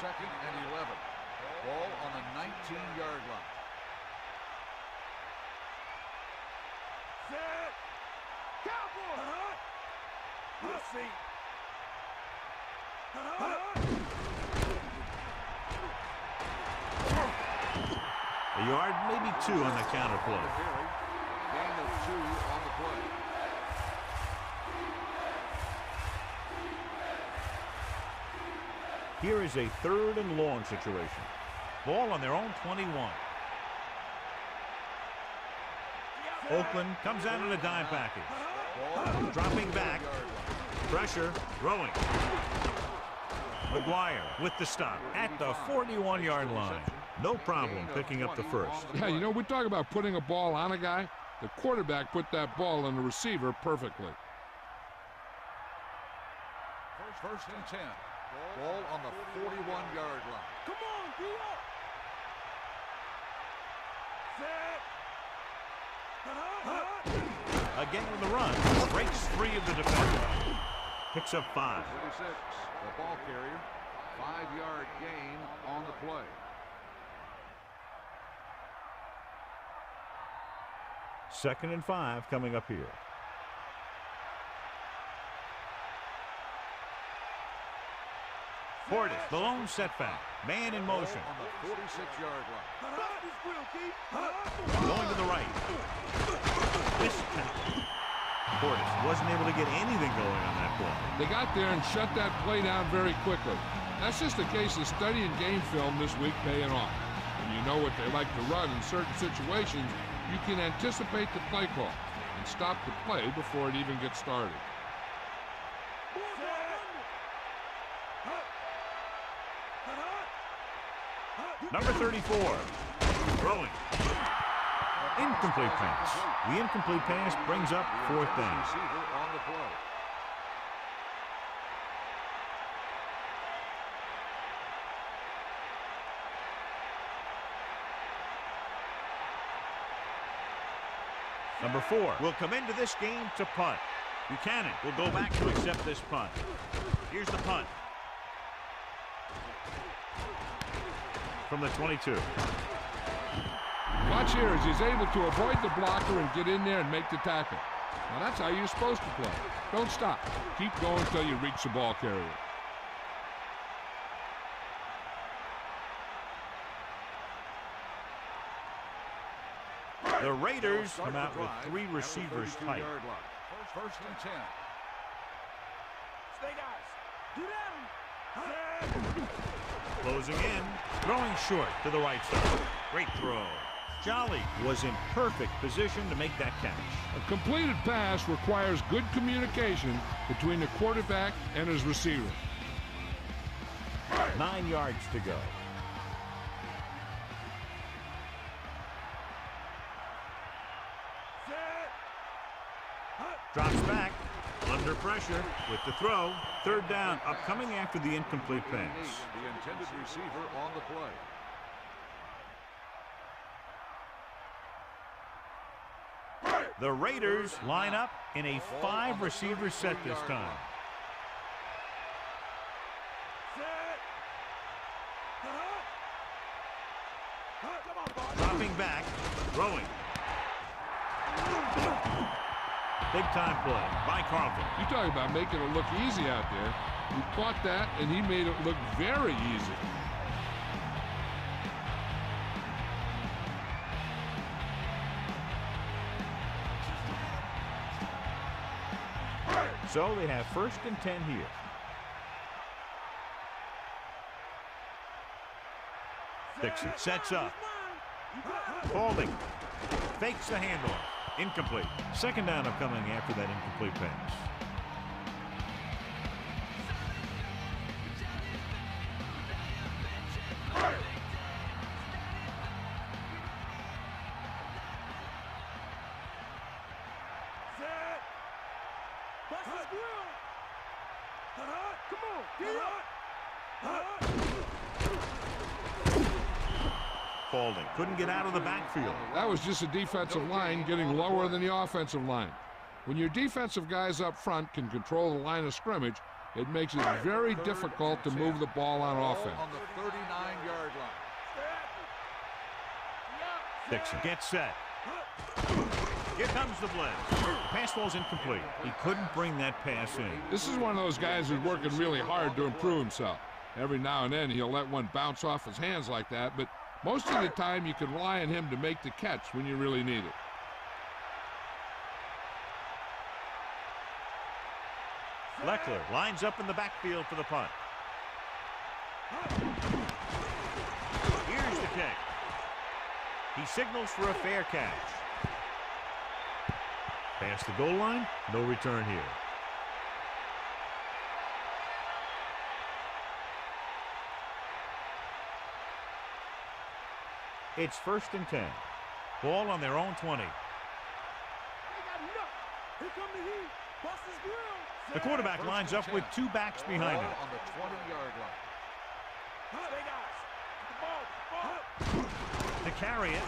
Second and 11. Ball on the 19-yard line. Set. Cowboy. Let's see. A yard, maybe 2 on the counter play. Gain of 2 on the play. Here is a 3rd and long situation. Ball on their own 21. Oakland comes out in a dime package. Dropping back. Pressure. Throwing. McGuire with the stop at the 41-yard line. No problem picking up the first. Yeah, you know, we talk about putting a ball on a guy. The quarterback put that ball on the receiver perfectly. First and 10. Ball on the 41-yard line. Come on, be up. Set. Again with the run. Breaks free of the defender. Picks up 5. 36. The ball carrier. 5-yard gain on the play. Second and 5 coming up here. Portis, the lone setback. Man in motion. On the 46-yard line. Going to the right. Disconnect. Portis wasn't able to get anything going on that play. They got there and shut that play down very quickly. That's just a case of studying game film this week paying off. When you know what they like to run in certain situations, you can anticipate the play call and stop the play before it even gets started. Number 34. Throwing. Incomplete pass. The incomplete pass brings up 4th down. Receiver on the play. Number 4 will come into this game to punt. Buchanan will go back to accept this punt. Here's the punt. From the 22. Watch here as he's able to avoid the blocker and get in there and make the tackle. Now that's how you're supposed to play. Don't stop. Keep going until you reach the ball carrier. The Raiders come out with 3 receivers tight. First and 10. Stay guys. Get down. Closing in. Throwing short to the right side. Great throw. Jolly was in perfect position to make that catch. A completed pass requires good communication between the quarterback and his receiver. 9 yards to go. Drops back. Under pressure with the throw. 3rd down upcoming after the incomplete pass. The intended receiver on the play. The Raiders line up in a 5-receiver set this time. Dropping back. Throwing. Big-time play by Carlton. You talk about making it look easy out there. He caught that, and he made it look very easy. So they have 1st and 10 here. Dixon sets up. Holding. Fakes the handoff. Incomplete. 2nd down upcoming after that incomplete pass. Spalding couldn't get out of the backfield. That was just a defensive line getting lower than the offensive line. When your defensive guys up front can control the line of scrimmage, It makes it very difficult to move the ball on offense. On the 39-yard line. Dixon gets set. Here comes the blitz. The pass ball's incomplete. He couldn't bring that pass in. This is one of those guys who's working really hard to improve himself. Every now and then he'll let one bounce off his hands like that, but most of the time you can rely on him to make the catch when you really need it. Leckler lines up in the backfield for the punt. Here's the kick. He signals for a fair catch. Past the goal line, no return here. It's 1st and 10. Ball on their own 20. The quarterback lines up with 2 backs behind him. On the 20-yard line. To carry it.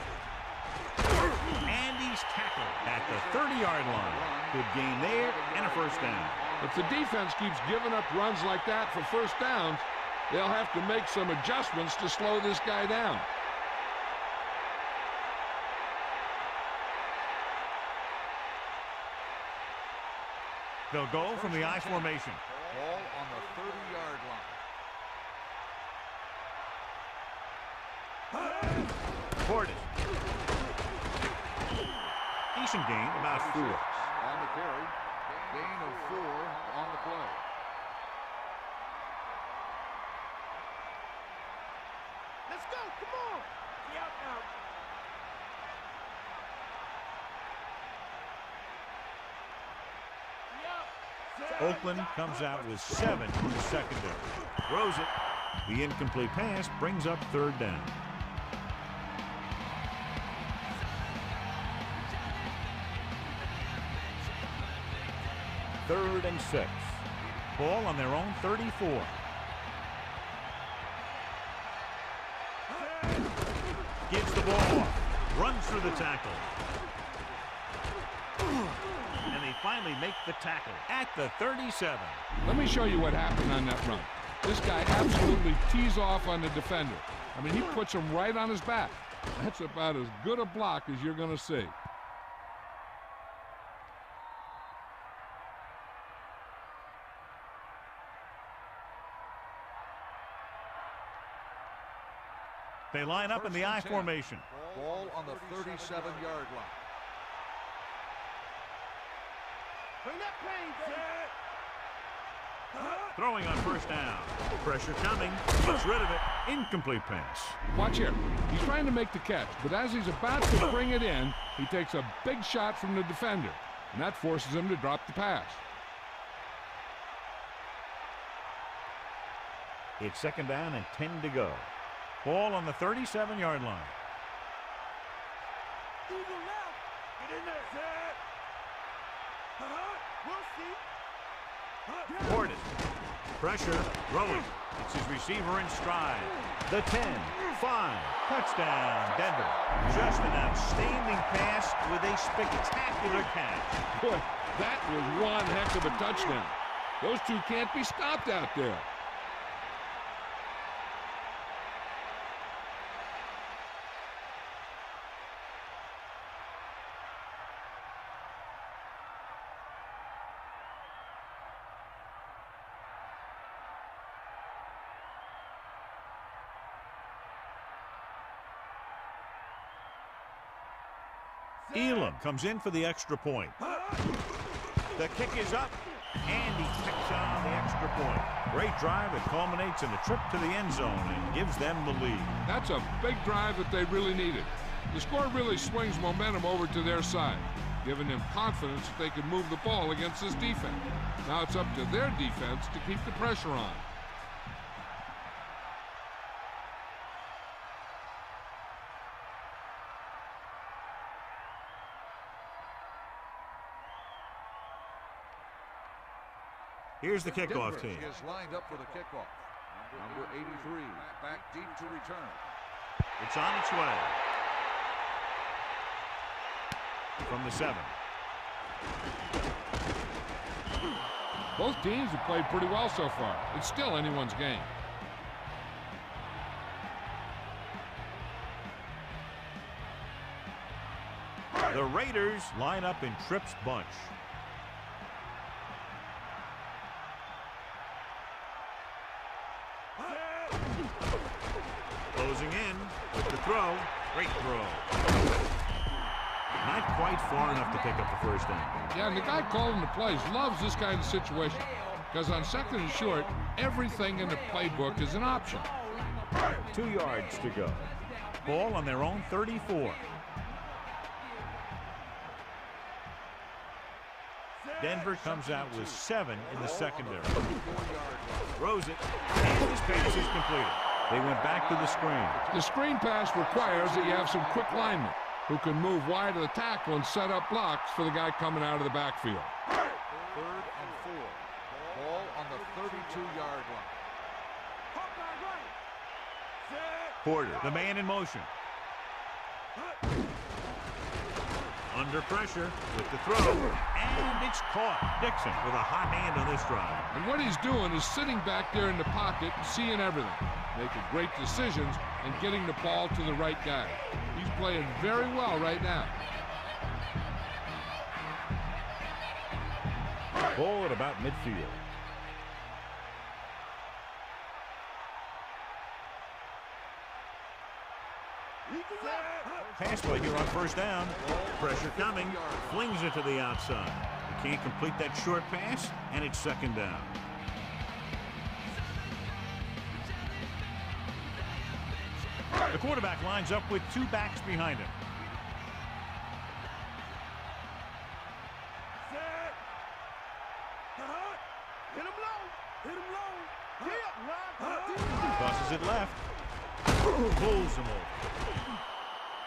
And he's tackled at the 30-yard line. Good gain there and a 1st down. If the defense keeps giving up runs like that for 1st downs, they'll have to make some adjustments to slow this guy down. They'll go from the I formation. Ball on the 30-yard line. Portis. Decent gain, about 4. On the carry. Gain of 4 on the play. Let's go, come on. Get out now. Oakland comes out with 7 in the secondary. Throws it. The incomplete pass brings up 3rd down. Third and 6. Ball on their own 34. Gives the ball off. Runs through the tackle. And they finally make the tackle at the 37. Let me show you what happened on that run. This guy absolutely tees off on the defender. I mean, he puts him right on his back. That's about as good a block as you're going to see. They line up in the I formation. Ball on the 37-yard line. Bring that plane, Throwing on 1st down. Pressure coming. Gets rid of it. Incomplete pass. Watch here. He's trying to make the catch, but as he's about to bring it in, he takes a big shot from the defender, and that forces him to drop the pass. It's 2nd down and 10 to go. Ball on the 37-yard line. Get in there, Zed. We'll see. Portis. Pressure. Throwing. It's his receiver in stride. The 10. 5. Touchdown, Denver. Just an outstanding pass with a spectacular catch. Boy, that was one heck of a touchdown. Those two can't be stopped out there. Elam comes in for the extra point. The kick is up, and he kicks on the extra point. Great drive that culminates in a trip to the end zone and gives them the lead. That's a big drive that they really needed. The score really swings momentum over to their side, giving them confidence that they can move the ball against this defense. Now it's up to their defense to keep the pressure on. Here's the kickoff Denver team. is lined up for the kickoff. Number 83, back deep to return. It's on its way. From the 7. Both teams have played pretty well so far. It's still anyone's game. The Raiders line up in Tripp's bunch. Closing in with the throw. Great throw. Not quite far enough to pick up the first down. Yeah, and the guy calling the plays loves this kind of situation because on 2nd and short, everything in the playbook is an option. 2 yards to go. Ball on their own 34. Denver comes out with 7 in the secondary. Throws it, and his pass is completed. They went back to the screen. The screen pass requires that you have some quick linemen who can move wide of the tackle and set up blocks for the guy coming out of the backfield. 3rd and 4. Ball on the 32-yard line. Porter, the man in motion. Under pressure with the throw, and it's caught. Dixon with a hot hand on this drive. And what he's doing is sitting back there in the pocket and seeing everything, making great decisions and getting the ball to the right guy. He's playing very well right now. Ball at about midfield. Pass play here on first down. Pressure coming. Flings it to the outside. He can't complete that short pass, and it's 2nd down. The quarterback lines up with 2 backs behind him. Hit him low. Hit him low. Tosses it left. Pulls him over.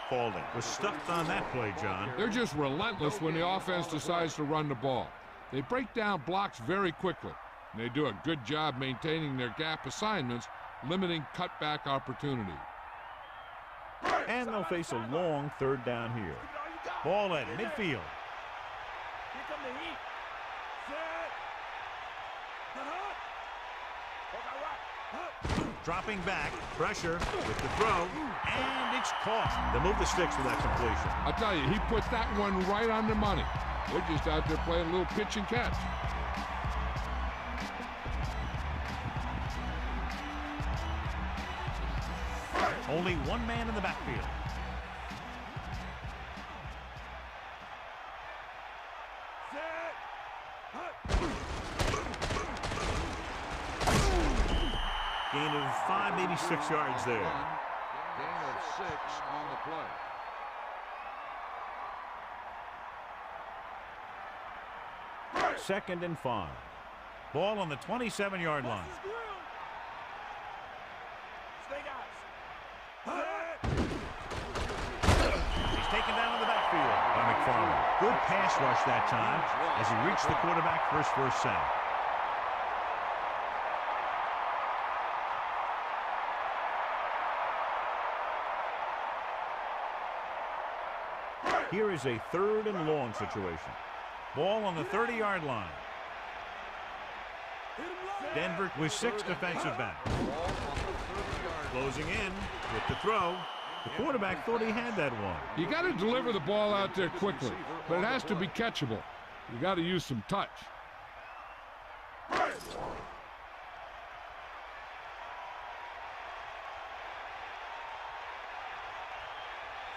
Paulding was stuffed on that play, John. They're just relentless when the offense decides to run the ball. They break down blocks very quickly. And they do a good job maintaining their gap assignments, limiting cutback opportunity. And they'll face a long 3rd down here. Ball at midfield. Here come the heat. Dropping back, pressure with the throw, and it's caught. They move the sticks with that completion. I'll tell you, he put that one right on the money. They're just out there playing a little pitch and catch. Only 1 man in the backfield. Gain of 5, maybe 6 yards there. Gain of 6 on the play. 2nd and 5. Ball on the 27-yard line. He's taken down in the backfield by McFarland. Good pass rush that time as he reached the quarterback for his first sack. Here is a 3rd and long situation. Ball on the 30-yard line. Denver with 6 defensive backs. Closing in with the throw. The quarterback thought he had that one. You got to deliver the ball out there quickly, but it has to be catchable. You got to use some touch.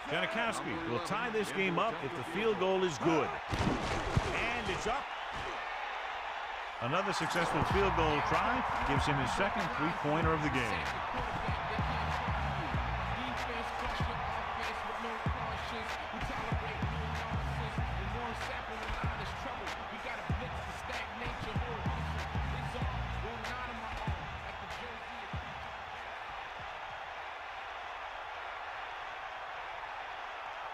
Janikowski will tie this game up if the field goal is good. And it's up. Another successful field goal try gives him his 2nd 3-pointer of the game.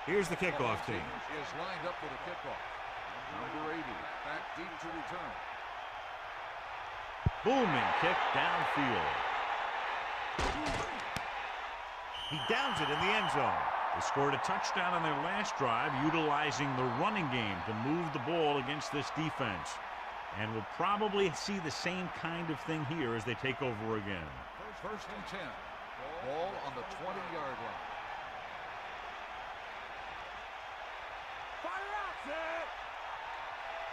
Here's the kickoff team. Is lined up for the kickoff. Number 80, back deep to return. Booming kick downfield. He downs it in the end zone. They scored a touchdown on their last drive, utilizing the running game to move the ball against this defense. And we'll probably see the same kind of thing here as they take over again. First and 10. Ball on the 20-yard line. Fire out, set.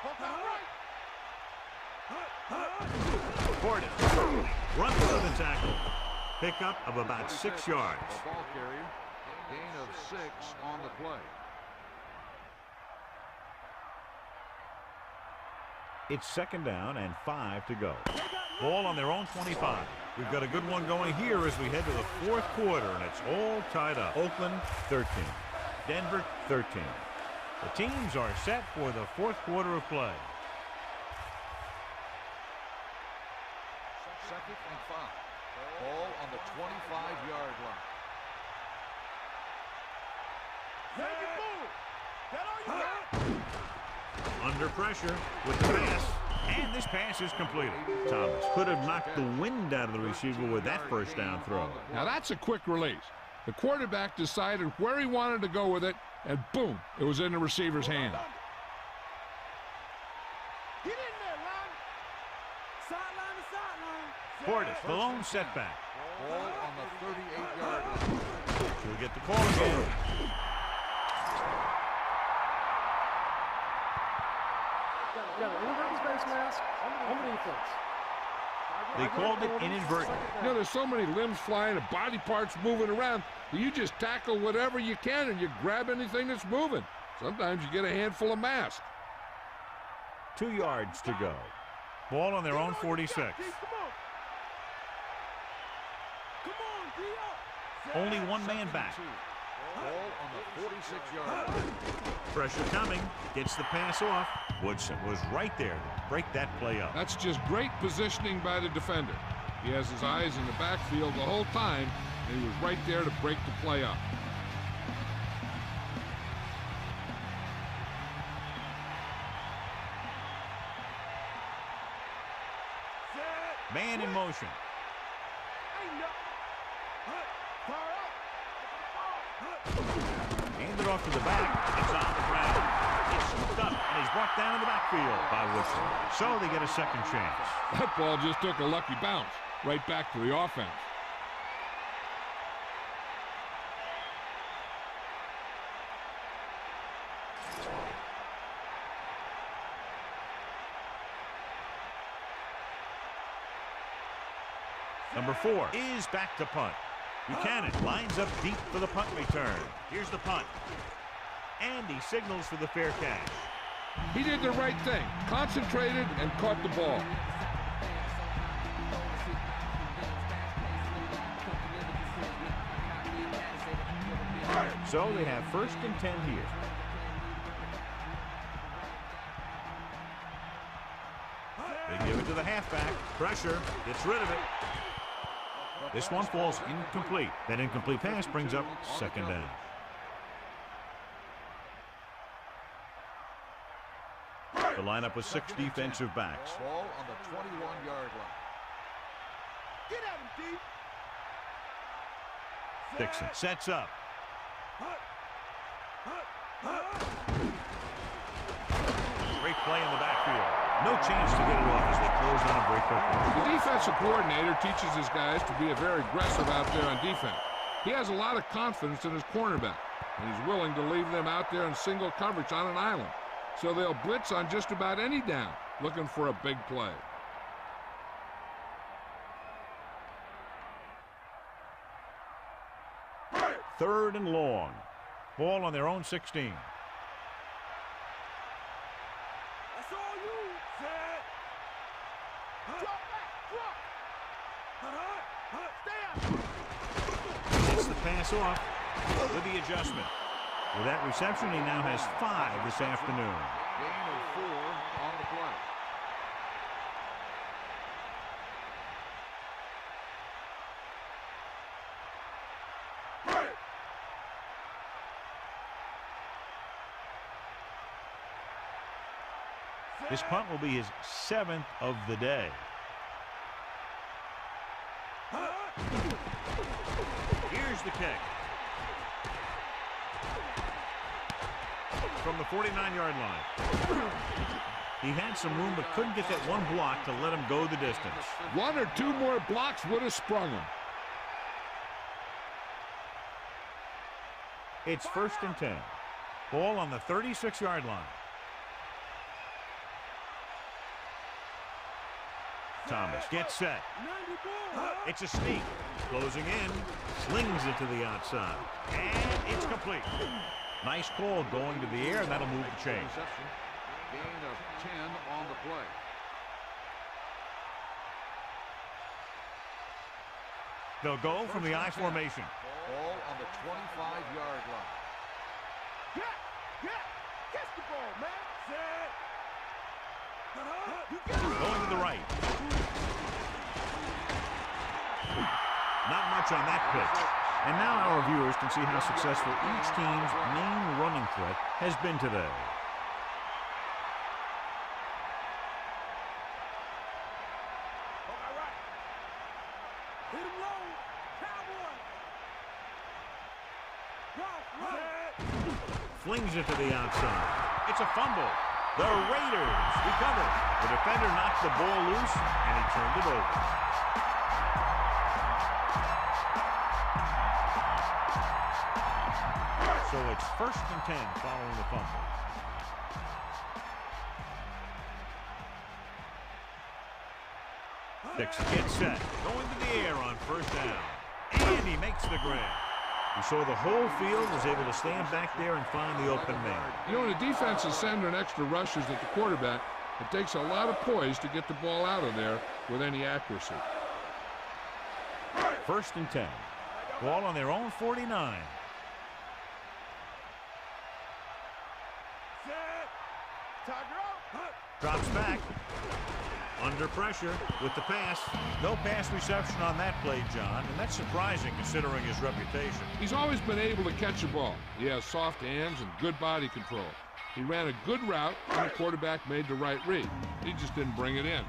Hold on right. Portis runs through the tackle. Pickup of about 6 yards. The ball carrier. Gain of 6 on the play. It's 2nd down and 5 to go. Ball on their own 25. We've got a good one going here as we head to the 4th quarter, and it's all tied up. Oakland 13, Denver 13. The teams are set for the 4th quarter of play. 2nd and 5. Ball on the 25-yard line. Make it move. That all you got? Under pressure with the pass, and this pass is completed. Thomas could have knocked the wind out of the receiver with that first down throw. Now that's a quick release. The quarterback decided where he wanted to go with it, and boom, it was in the receiver's hand. Get in there, line. Sideline to sideline. Portis, the lone setback. Ball on the 38-yard line. She'll get the call again. They called it inadvertent. You know, there's so many limbs flying and body parts moving around that you just tackle whatever you can and you grab anything that's moving. Sometimes you get a handful of mass. 2 yards to go. Ball on their own 46. Come on, D up. Only one man back. Ball on the 46-yard line. Pressure coming. Gets the pass off. Woodson was right there to break that play up. That's just great positioning by the defender. He has his eyes in the backfield the whole time, and he was right there to break the play up. Man in motion. Handed off to the back. It's on the ground. It's stuck, and he's brought down in the backfield by Woodson. So they get a second chance. That ball just took a lucky bounce right back to the offense. Number 4 is back to punt. Buchanan lines up deep for the punt return. Here's the punt. And he signals for the fair catch. He did the right thing, concentrated and caught the ball. So they have 1st and 10 here. They give it to the halfback. Pressure. Gets rid of it. This one falls incomplete. That incomplete pass brings up 2nd down. The lineup with 6 defensive backs. Ball on the 21-yard line. Get at him, D. Dixon sets up. Great play in the backfield. No chance to get it off as they close on it very quickly. The defensive coordinator teaches his guys to be very aggressive out there on defense. He has a lot of confidence in his cornerback, and he's willing to leave them out there in single coverage on an island. So they'll blitz on just about any down, looking for a big play. Third and long. Ball on their own 16. That's all you. Set. Drop back. Drop. Stay out. Gets the pass off with the adjustment. With that reception, he now has 5 this afternoon. Gain of 4 on the play. This punt will be his 7th of the day. Here's the kick. From the 49-yard line. He had some room but couldn't get that one block to let him go the distance. One or two more blocks would have sprung him. It's 1st and 10. Ball on the 36-yard line. Thomas gets set. It's a sneak. Closing in. Slings it to the outside. And it's complete. Nice call going to the air, and that'll move the chain. Gain of 10 on the play. They'll go from the I formation. Ball on the 25-yard line. Catch the ball, man. Going to the right. Not much on that pitch. And now our viewers can see how successful each team's main running threat has been today. All right. Hit him low. Cowboy. Flings it to the outside. It's a fumble. The Raiders recover. The defender knocked the ball loose, and he turned it over. So it's 1st and 10 following the fumble. Dixon gets set. Going to the air on 1st down. And he makes the grab. You saw the whole field was able to stand back there and find the open man. You know, when the defense is sending extra rushers at the quarterback, it takes a lot of poise to get the ball out of there with any accuracy. 1st and 10. Ball on their own 49. Drops back. Under pressure with the pass. No pass reception on that play, John, and that's surprising considering his reputation. He's always been able to catch a ball. He has soft hands and good body control. He ran a good route, and the quarterback made the right read. He just didn't bring it in.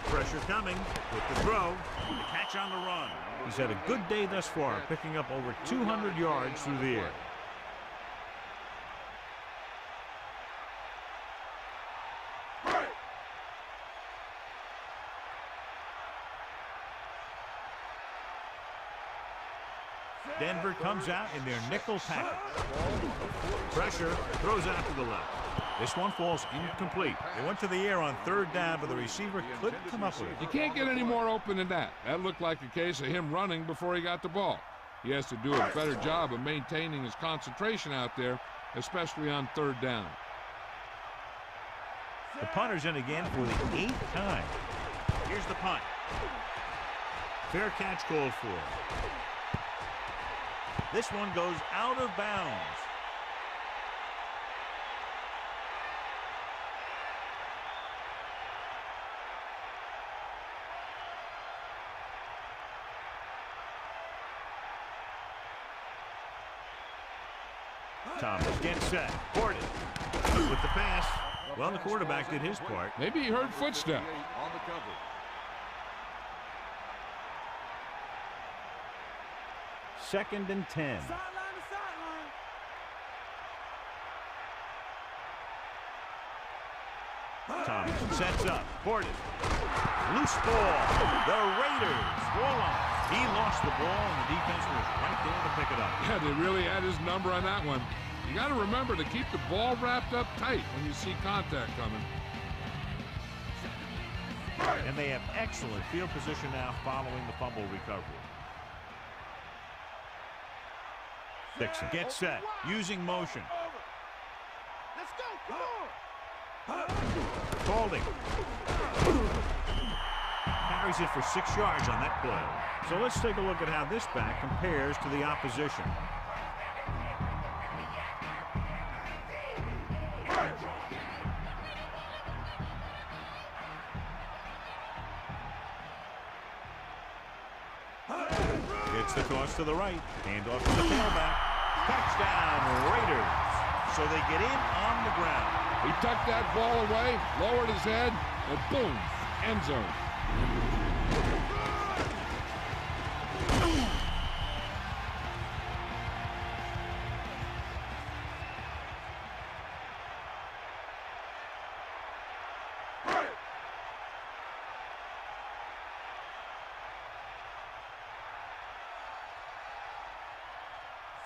Pressure coming with the throw. The catch on the run. He's had a good day thus far, picking up over 200 yards through the air. Denver comes out in their nickel tackle. Pressure, throws out to the left. This one falls incomplete. They went to the air on 3rd down, but the receiver couldn't come up with it. You can't get any more open than that. That looked like a case of him running before he got the ball. He has to do a better job of maintaining his concentration out there, especially on 3rd down. The punter's in again for the 8th time. Here's the punt. Fair catch called for. This one goes out of bounds. Thomas gets set. Gordon with the pass. Well, the quarterback did his part. Maybe he heard footsteps. On the cover. Second and 10. Sideline to sideline. Thomas sets up. Gordon. Loose ball. The Raiders roll on. He lost the ball, and the defense was right there to pick it up. Yeah, they really had his number on that one. You got to remember to keep the ball wrapped up tight when you see contact coming. And they have excellent field position now following the fumble recovery. Dixon gets set, using motion. Let's go, come on. Holding. Carries it for 6 yards on that play. So let's take a look at how this back compares to the opposition. It's the toss to the right. Hand off to the tailback. Touchdown, Raiders. So they get in on the ground. He tucked that ball away, lowered his head, and boom, end zone.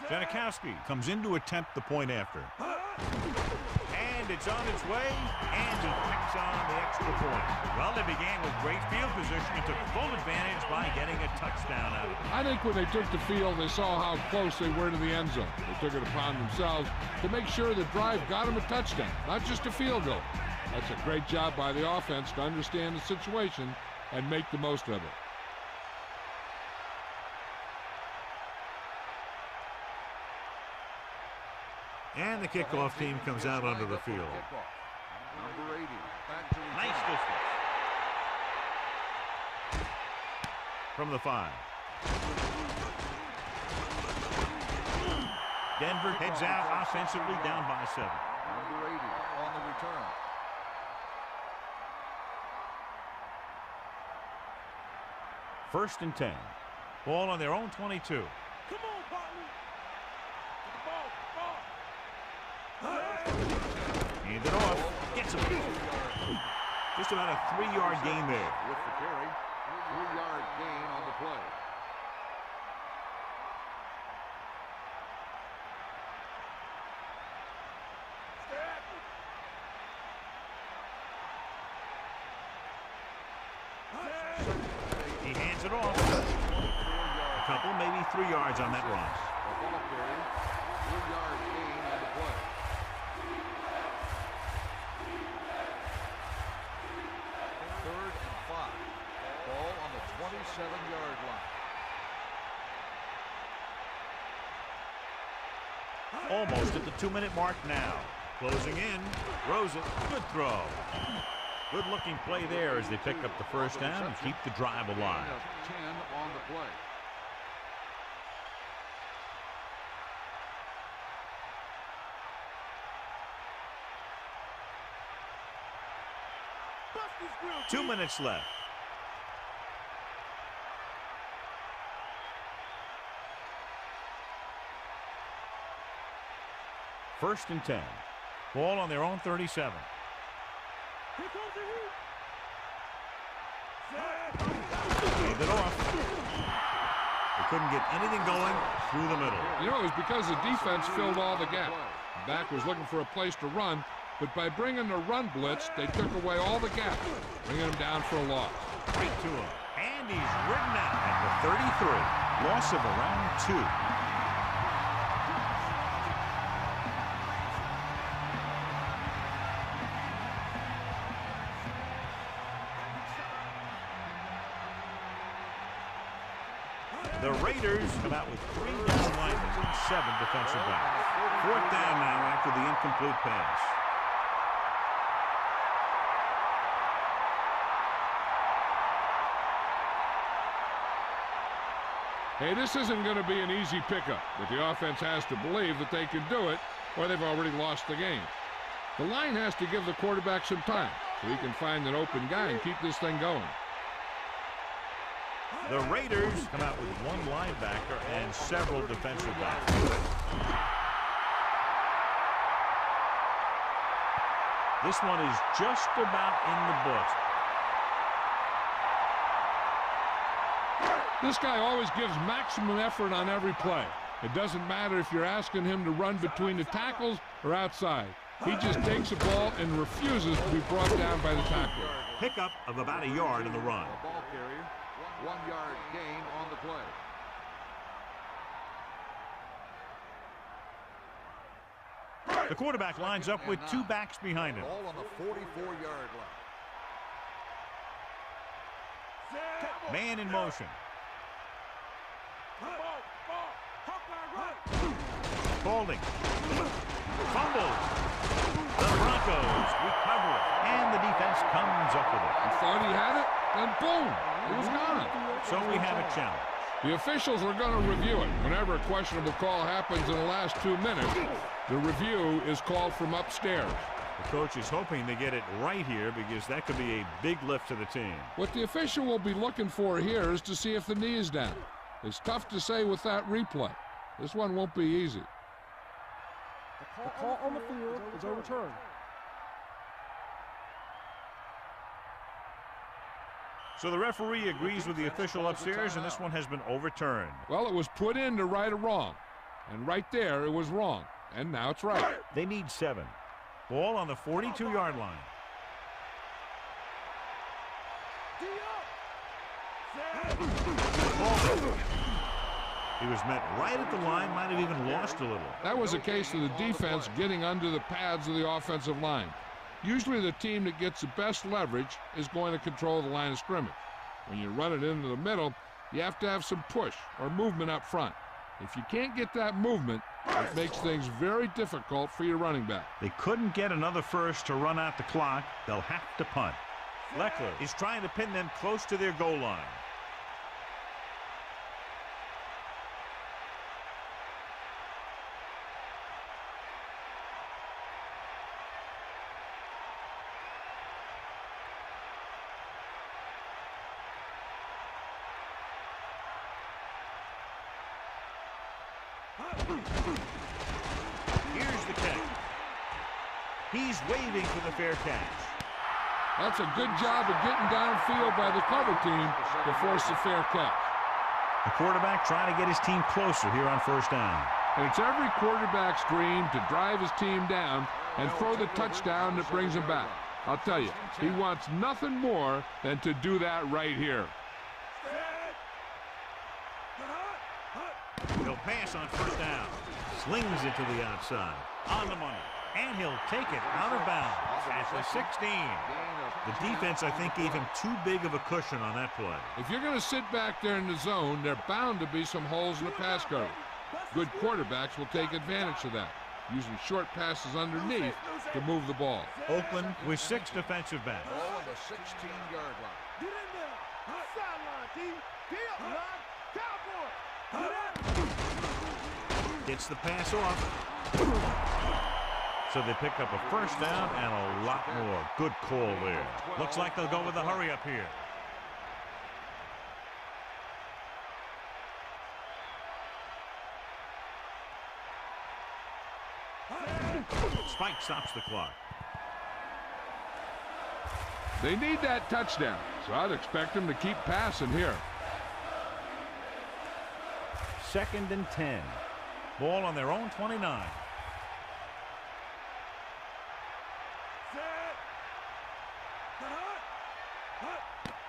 Janikowski comes in to attempt the point after. And it's on its way, and he picks on the extra point. Well, they began with great field position and took full advantage by getting a touchdown out of it. I think when they took the field, they saw how close they were to the end zone. They took it upon themselves to make sure the drive got them a touchdown, not just a field goal. That's a great job by the offense to understand the situation and make the most of it. And the kickoff team comes out onto the field. Number 80, back to Nice distance. From the 5. Denver heads out offensively, down by 7. Number 80 on the return. First and 10. Ball on their own 22. Come on, partner. Hand it off. Gets him. Just about a 3-yard gain there. With the carry, 3-yard gain on the play. He hands it off. A couple, maybe 3 yards on that run. The ball carry, 3-yard gain on the play. Third and 5. Ball on the 27-yard line. Almost at the 2-minute mark now. Closing in. Throws it. Good throw. Good-looking play there as they pick up the first down and keep the drive alive. 10 on the play. Bust this grill. 2 minutes left. First and 10. Ball on their own 37. Here comes the heat. Hand it off. They couldn't get anything going through the middle. You know, it was because the defense filled all the gaps. The back was looking for a place to run, but by bringing the run blitz, they took away all the gaps, bringing him down for a loss. Right to him. And he's ridden out at the 33. Loss of around 2. The Raiders come out with 3 down linemen and 7 defensive backs. 4th down now after the incomplete pass. Hey, this isn't going to be an easy pickup, but the offense has to believe that they can do it, or they've already lost the game. The line has to give the quarterback some time so he can find an open guy and keep this thing going. The Raiders come out with 1 linebacker and several defensive backs. This one is just about in the books. This guy always gives maximum effort on every play. It doesn't matter if you're asking him to run between the tackles or outside. He just takes the ball and refuses to be brought down by the tackler. Pickup of about a yard in the run. The ball carrier, 1-yard gain on the play. The quarterback lines up with 2 backs behind him. Ball on the 44-yard line. Man in motion. Holding. Fumbles. The Broncos recover it. And the defense comes up with it. He thought he had it, then boom, it was gone. So we have a challenge. The officials are going to review it. Whenever a questionable call happens in the last 2 minutes, the review is called from upstairs. The coach is hoping they get it right here because that could be a big lift to the team. What the official will be looking for here is to see if the knee is down. It's tough to say with that replay. This one won't be easy. The call on the field is overturned. So the referee agrees with the official upstairs, and this one has been overturned. Well, it was put in to right a wrong. And right there, it was wrong. And now it's right. They need 7. Ball on the 42-yard line. He was met right at the line, might have even lost a little. That was a case of the defense getting under the pads of the offensive line. Usually the team that gets the best leverage is going to control the line of scrimmage. When you run it into the middle, you have to have some push or movement up front. If you can't get that movement, it makes things very difficult for your running back. They couldn't get another first to run out the clock. They'll have to punt. Leckler is trying to pin them close to their goal line. Here's the catch. He's waving for the fair catch. That's a good job of getting downfield by the cover team to force the fair catch. The quarterback trying to get his team closer here on first down. And it's every quarterback's dream to drive his team down and throw the touchdown that brings him back. I'll tell you, he wants nothing more than to do that right here. He'll pass on first down. Slings it to the outside. On the money. And he'll take it out of bounds at the 16. The defense, I think, gave him too big of a cushion on that play. If you're going to sit back there in the zone, there are bound to be some holes in the pass coverage. Good quarterbacks will take advantage of that, using short passes underneath to move the ball. Oakland with 6 defensive backs. Ball on the 16-yard line. Get in there. Sideline, D. Get up, line. Cowboy. Gets the pass off. So they pick up a first down and a lot more. Good call there. Looks like they'll go with a hurry up here. Spike stops the clock. They need that touchdown, so I'd expect them to keep passing here. 2nd and 10. Ball on their own 29.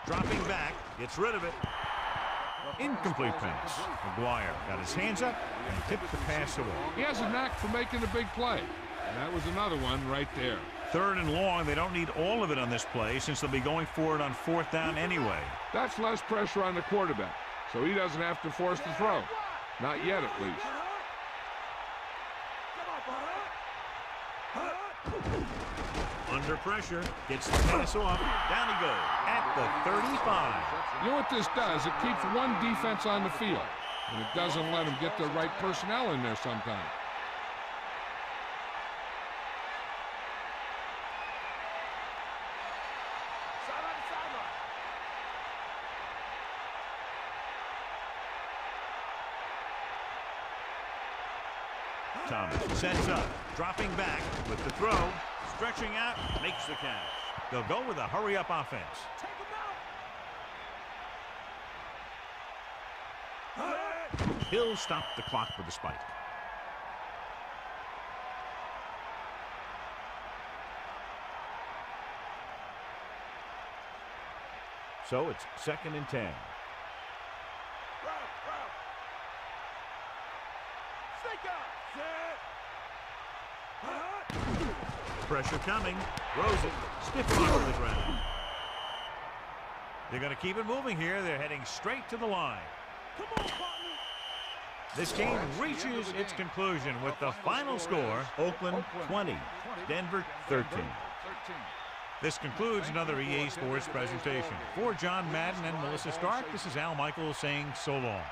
Dropping back, gets rid of it. Incomplete pass. McGuire got his hands up and tipped the pass away. He has a knack for making a big play. And that was another one right there. 3rd and long. They don't need all of it on this play since they'll be going for it on 4th down anyway. That's less pressure on the quarterback, so he doesn't have to force the throw. Not yet, at least. Under pressure, gets the pass off. Down he goes at the 35. You know what this does? It keeps one defense on the field, and it doesn't let them get the right personnel in there sometimes. Thomas sets up, dropping back with the throw, stretching out, makes the catch. They'll go with a hurry-up offense. He'll stop the clock with the spike. So it's 2nd and 10. Pressure coming. Throws it. Stiff arm to the ground. They're going to keep it moving here. They're heading straight to the line. This game reaches its conclusion with the final score, Oakland 20, Denver 13. This concludes another EA Sports presentation. For John Madden and Melissa Stark, this is Al Michaels saying so long.